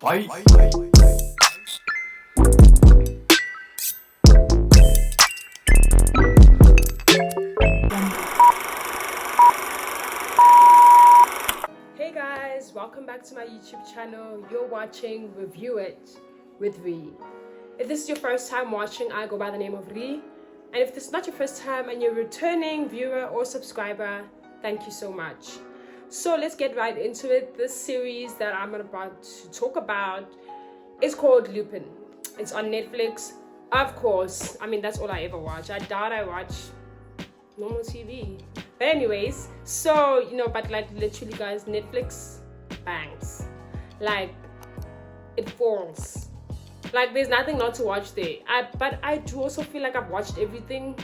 Bye. Hey guys, welcome back to my YouTube channel. You're watching Review It with Ree. If this is your first time watching, I go by the name of Ree. And if this is not your first time and you're a returning viewer or subscriber, thank you so much. So let's get right into it. This series that I'm about to talk about is called Lupin. It's on Netflix. Of course, I mean, that's all I ever watch. I doubt I watch normal TV. But anyways, so, but like literally guys, Netflix bangs. Like, it falls. Like, there's nothing not to watch there. But I do also feel like I've watched everything.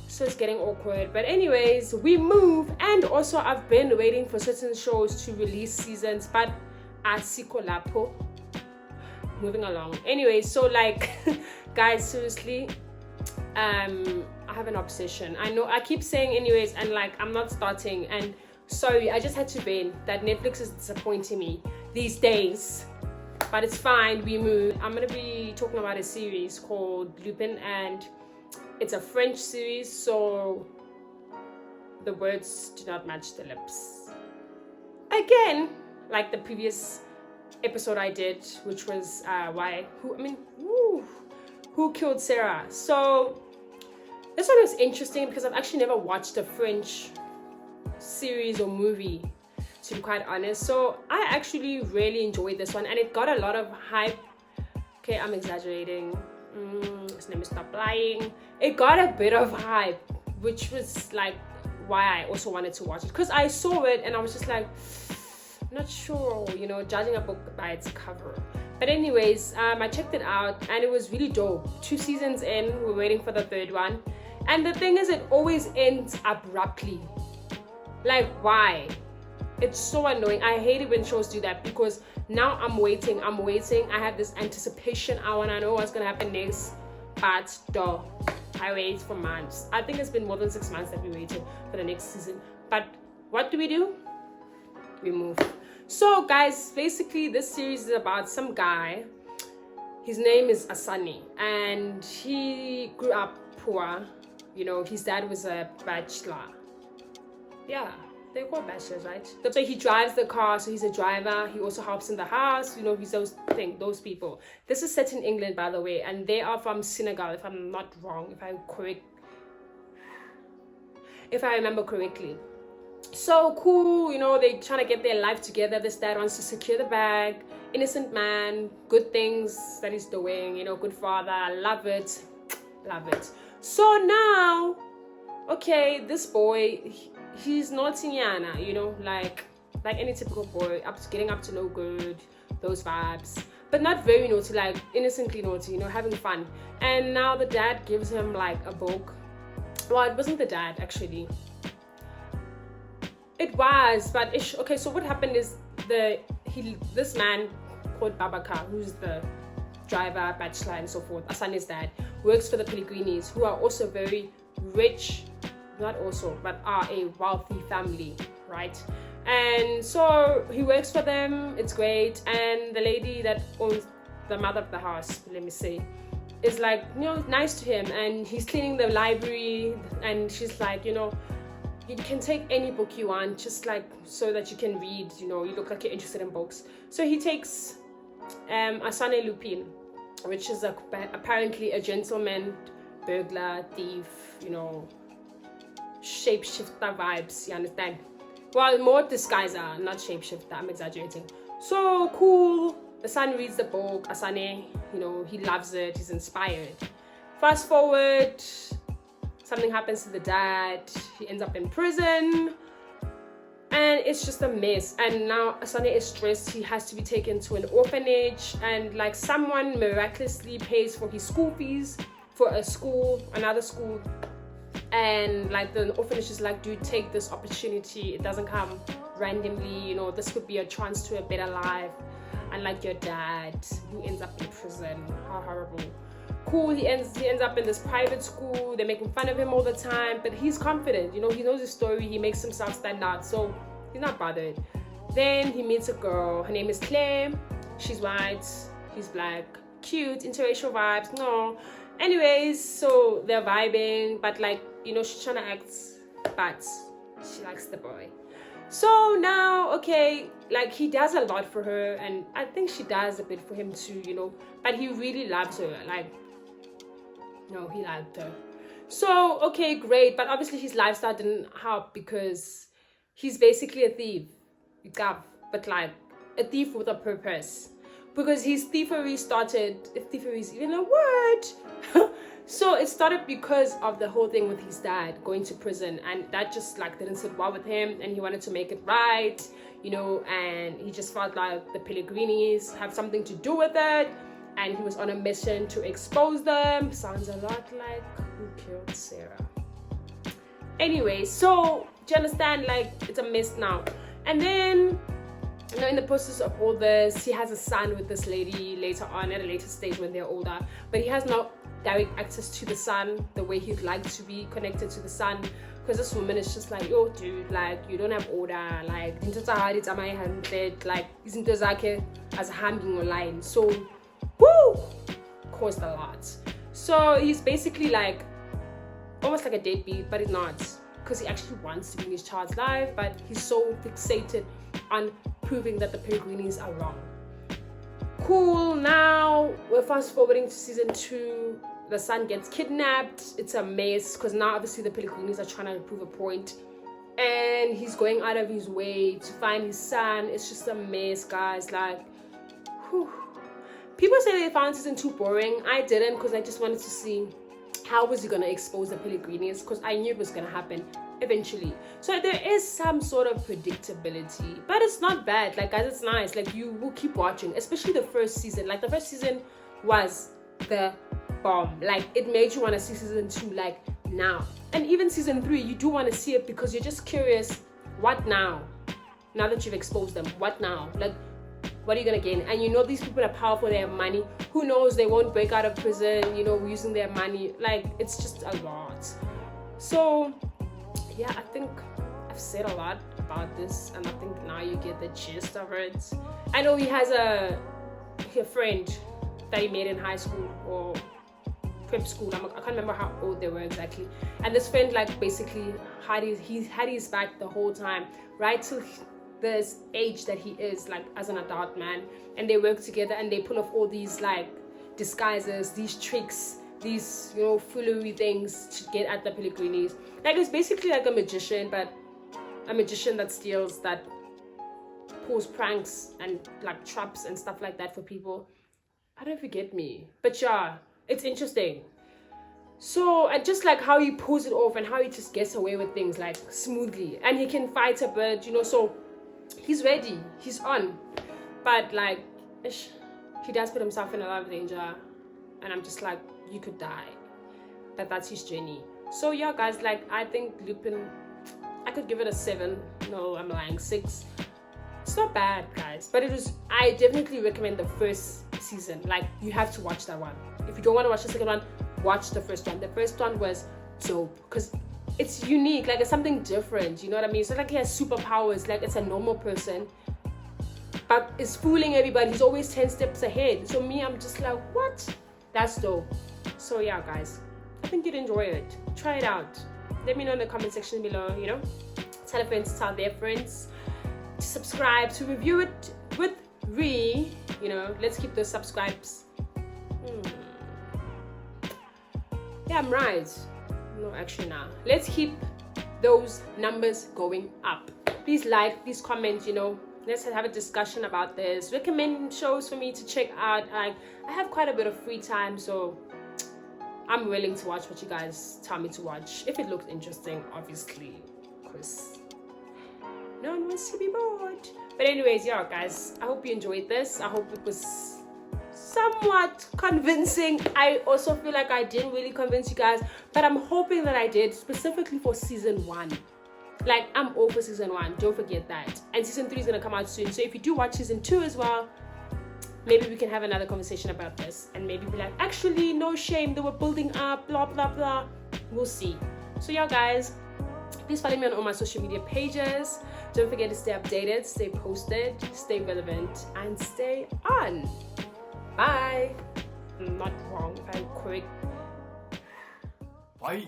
So it's getting awkward. But anyways, we move. And also, I've been waiting for certain shows to release seasons. But asiko lapho. Moving along. Anyway, so like, guys, seriously, I have an obsession. I know I keep saying anyways, and like, I'm not starting. And sorry, I just had to vent that Netflix is disappointing me these days. But it's fine, we move. I'm gonna be talking about a series called Lupin, and it's a French series, so the words do not match the lips. Again, like the previous episode I did, which was who killed Sarah. So this one was interesting because I've actually never watched a French series or movie, to be quite honest. So I actually really enjoyed this one, and it got a lot of hype. Okay, I'm exaggerating. Let me stop lying. It got a bit of hype, which was like why I also wanted to watch it, because I saw it and I was just like, not sure, judging a book by its cover. But anyways, I checked it out and it was really dope. 2 seasons in, we're waiting for the 3rd one. And the thing is, it always ends abruptly. Like, why? It's so annoying. I hate it when shows do that, because now I'm waiting. I have this anticipation. I want to know what's going to happen next. But I wait for months. I think it's been more than 6 months that we waited for the next season. But what do? We move. So guys, basically this series is about some guy. His name is Asani, and he grew up poor. His dad was a bachelor. Yeah, they're called bachelors, right? So he drives the car, so he's a driver. He also helps in the house. He's those people. This is set in England, by the way, and they are from Senegal, if I'm not wrong, if I remember correctly. So cool, they're trying to get their life together. This dad wants to secure the bag. Innocent man, good things that he's doing, good father. I love it. So now, okay, this boy, he's naughty-yana, like any typical boy, getting up to no good, those vibes. But not very naughty, like innocently naughty, having fun. And now the dad gives him like a book. Well, it wasn't the dad, actually. It was, but okay, so what happened is this man called Babaka, who's the driver, bachelor, and so forth, Asani's dad, works for the Pellegrinis, who are also very rich, not also, but are a wealthy family, right? And so he works for them, it's great, and the lady that owns, the mother of the house, let me say, is like, nice to him, and he's cleaning the library, and she's like, you can take any book you want, just like so that you can read, you look like you're interested in books. So he takes Asane Lupin, which is apparently a gentleman, burglar, thief, shapeshifter vibes, you understand? Well, more disguiser, not shapeshifter, I'm exaggerating. So cool. The son reads the book, Asane, he loves it, he's inspired. Fast forward, something happens to the dad, he ends up in prison, and it's just a mess. And now Asane is stressed, he has to be taken to an orphanage, and like someone miraculously pays for his school fees for another school, and like the orphanage is like, dude, take this opportunity, it doesn't come randomly, this could be a chance to a better life, unlike your dad who ends up in prison. How horrible. Cool, he ends up in this private school. They're making fun of him all the time, but he's confident, he knows his story, he makes himself stand out, so he's not bothered. Then he meets a girl, her name is Claire. she's white, he's black. Cute, interracial vibes. No. Anyways, so they're vibing, but like, you know, she's trying to act, but she likes the boy. So now, okay, like he does a lot for her, and I think she does a bit for him too, you know, but he really loves her. Like, no, he liked her. So, okay, great, but obviously his lifestyle didn't help because he's basically a thief. But like a thief with a purpose. Because his thievery started, if thievery is even a word. So it started because of the whole thing with his dad going to prison, and that just like didn't sit well with him, and he wanted to make it right, you know, and he just felt like the Pellegrinis have something to do with it, and he was on a mission to expose them. Sounds a lot like Who Killed Sarah. Anyway, so do you understand, like it's a mess now. And then, you know, in the process of all this, he has a son with this lady later on, at a later stage when they're older, but he has no direct access to the son the way he'd like to be connected to the son, because this woman is just like, yo dude, like you don't have order, like like izinto zakhe azihambi online. So woo, caused a lot. So he's basically like almost like a deadbeat, but he's not, because he actually wants to be in his child's life, but he's so fixated on proving that the Pellegrinis are wrong. Cool, now we're fast forwarding to season 2. The son gets kidnapped. It's a mess because now obviously the Pellegrinis are trying to prove a point, and he's going out of his way to find his son. It's just a mess, guys. Like, whew. People say they found season 2 boring. I didn't, because I just wanted to see how was he going to expose the Pellegrinis, because I knew it was going to happen eventually. So there is some sort of predictability, but it's not bad. Like, guys, it's nice. Like, you will keep watching, especially the first season. Like, the first season was the bomb. Like, it made you want to see season 2 like now. And even season 3, you do want to see it because you're just curious, what now that you've exposed them? What now? Like, what are you gonna gain? And you know these people are powerful, they have money. Who knows, they won't break out of prison, you know, using their money. Like, it's just a lot. So yeah, I think I've said a lot about this, and I think now you get the gist of it. I know he has a friend that he made in high school or prep school. I can't remember how old they were exactly. And this friend, like, basically had his back the whole time, right till this age that he is, like, as an adult man. And they work together, and they pull off all these like disguises, these tricks, these, you know, foolery things to get at the Pellegrinis. Like, it's basically like a magician, but a magician that steals, that pulls pranks and like traps and stuff like that for people. I don't know if you get me, but yeah, it's interesting. So, and just like how he pulls it off and how he just gets away with things like smoothly, and he can fight a bit, you know, so he's ready, he's on. But like, he does put himself in a lot of danger, and I'm just like, you could die. But that's his journey. So yeah, guys, like, I think Lupin, I could give it a 7. No, I'm lying, 6. It's not bad, guys, but I definitely recommend the first season. Like, you have to watch that one. If you don't want to watch the second one, watch the first one. The first one was dope because it's unique, like, it's something different, you know what I mean? It's not like he has superpowers, like it's a normal person, but it's fooling everybody. He's always 10 steps ahead. So me, I'm just like, what? That's dope. So yeah, guys, I think you'd enjoy it. Try it out. Let me know in the comment section below, you know? Tell a friend to tell their friends to subscribe, to review it with Ree, you know? Let's keep those subscribes. Yeah, I'm right. No, actually, nah. Let's keep those numbers going up. Please like, please comment, you know? Let's have a discussion about this. Recommend shows for me to check out. I have quite a bit of free time, so I'm willing to watch what you guys tell me to watch. If it looks interesting, obviously, because no one wants to be bored. But anyways, yeah, guys, I hope you enjoyed this. I hope it was somewhat convincing. I also feel like I didn't really convince you guys, but I'm hoping that I did, specifically for season 1. Like, I'm all for season 1, don't forget that. And season 3 is going to come out soon. So if you do watch season 2 as well, maybe we can have another conversation about this. And maybe be like, actually, no shame, they were building up, blah, blah, blah. We'll see. So yeah, guys, please follow me on all my social media pages. Don't forget to stay updated, stay posted, stay relevant, and stay on. Bye. Not wrong, I'm correct. Bye.